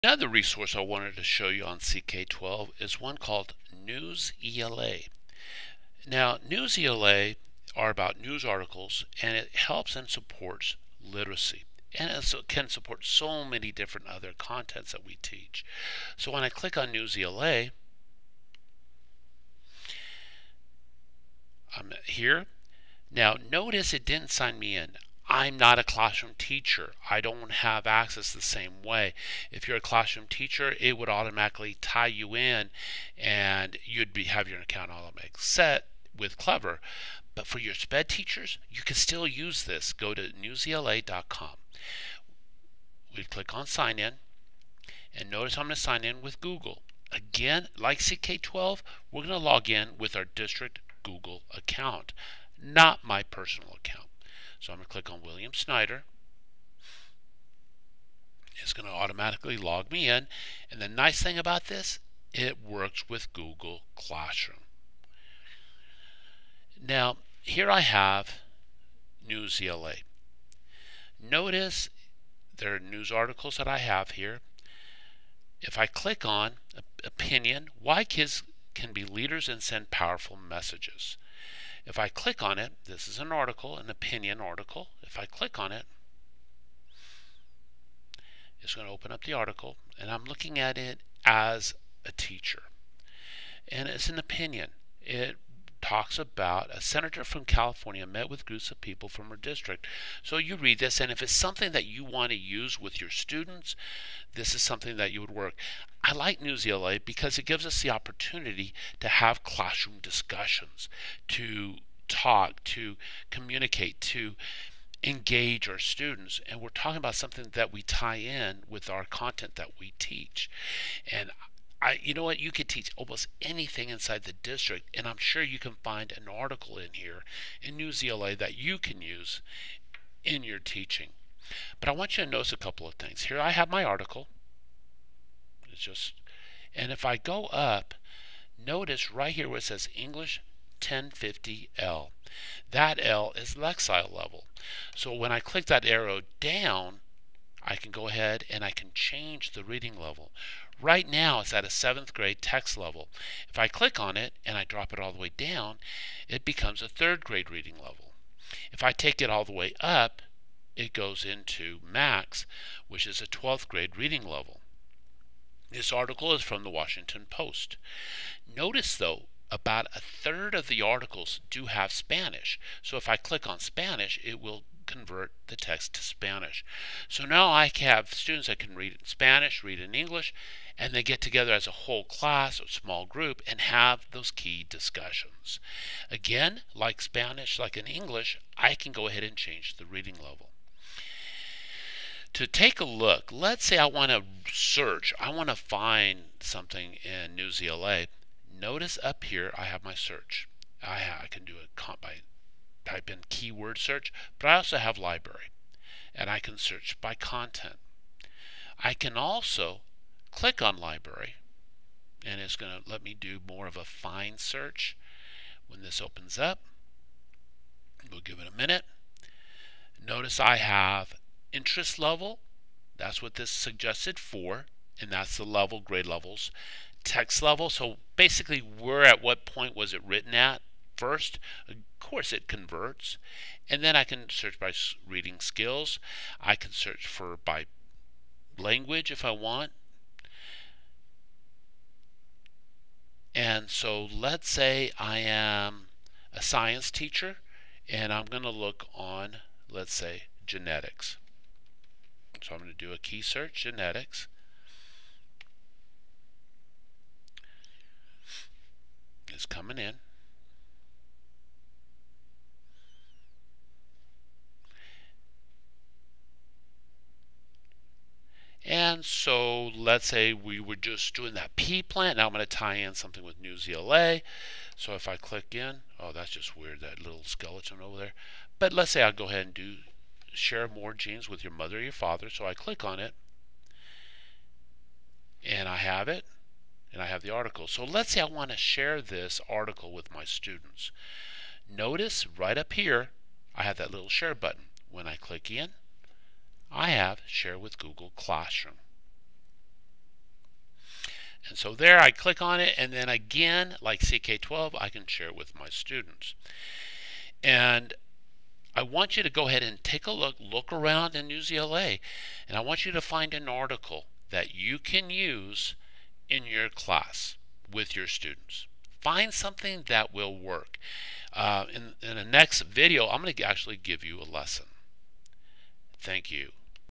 Another resource I wanted to show you on CK12 is one called NewsELA. Now, NewsELA are about news articles, and it helps and supports literacy. And it can support so many different other contents that we teach. So when I click on NewsELA, I'm here. Now, notice it didn't sign me in. I'm not a classroom teacher. I don't have access the same way. If you're a classroom teacher, it would automatically tie you in and you'd have your account automatically set with Clever. But for your SPED teachers, you can still use this. Go to newsela.com. We click on sign in, and notice I'm going to sign in with Google. Again, like CK12, we're going to log in with our district Google account, not my personal account. So I'm going to click on William Snyder. It's going to automatically log me in. And the nice thing about this, it works with Google Classroom. Now, here I have NewsELA. Notice there are news articles that I have here. If I click on opinion, why kids can be leaders and send powerful messages. If I click on it, this is an article, an opinion article. If I click on it, it's going to open up the article, and I'm looking at it as a teacher. And it's an opinion. It talks about a senator from California met with groups of people from her district. So you read this, and if it's something that you want to use with your students, this is something that you would work. I like NewsELA because it gives us the opportunity to have classroom discussions, to talk, to communicate, to engage our students. And we're talking about something that we tie in with our content that we teach. And you know what? You could teach almost anything inside the district, and I'm sure you can find an article in here in NewsELA that you can use in your teaching. But I want you to notice a couple of things. Here I have my article. And if I go up, notice right here where it says English 1050L. That L is Lexile level. So when I click that arrow down, I can go ahead and I can change the reading level. Right now it's at a 7th grade text level. If I click on it and I drop it all the way down, it becomes a 3rd grade reading level. If I take it all the way up, it goes into max, which is a 12th grade reading level. This article is from the Washington Post. Notice though, about a third of the articles do have Spanish. So if I click on Spanish, it will convert the text to Spanish. So now I have students that can read in Spanish, read in English, and they get together as a whole class or small group and have those key discussions. Again, like Spanish, like in English, I can go ahead and change the reading level. To take a look, let's say I want to search, I want to find something in NewsELA. Notice up here I have my search. I can do it by type in keyword search, but I also have library, and I can search by content. I can also click on library, and it's going to let me do more of a fine search. When this opens up, we'll give it a minute. Notice I have interest level. That's what this suggested for, and that's the level, grade levels. Text level, so basically where at what point was it written at first. Of course it converts. And then I can search by reading skills. I can search for by language if I want. And so let's say I am a science teacher and I'm going to look on, let's say, genetics. So I'm going to do a key search, genetics. It's coming in. And so let's say we were just doing that pea plant. Now I'm going to tie in something with NewsELA. So if I click in, oh, that's just weird, that little skeleton over there. But let's say I'll go ahead and do share more genes with your mother or your father. So I click on it, and I have it, and I have the article. So let's say I want to share this article with my students. Notice right up here, I have that little share button. When I click in, I have Share with Google Classroom. so there I click on it, and then again, like CK12, I can share it with my students. And I want you to go ahead and take a look around in NewsELA, and I want you to find an article that you can use in your class with your students. Find something that will work. In the next video, I'm going to actually give you a lesson. Thank you.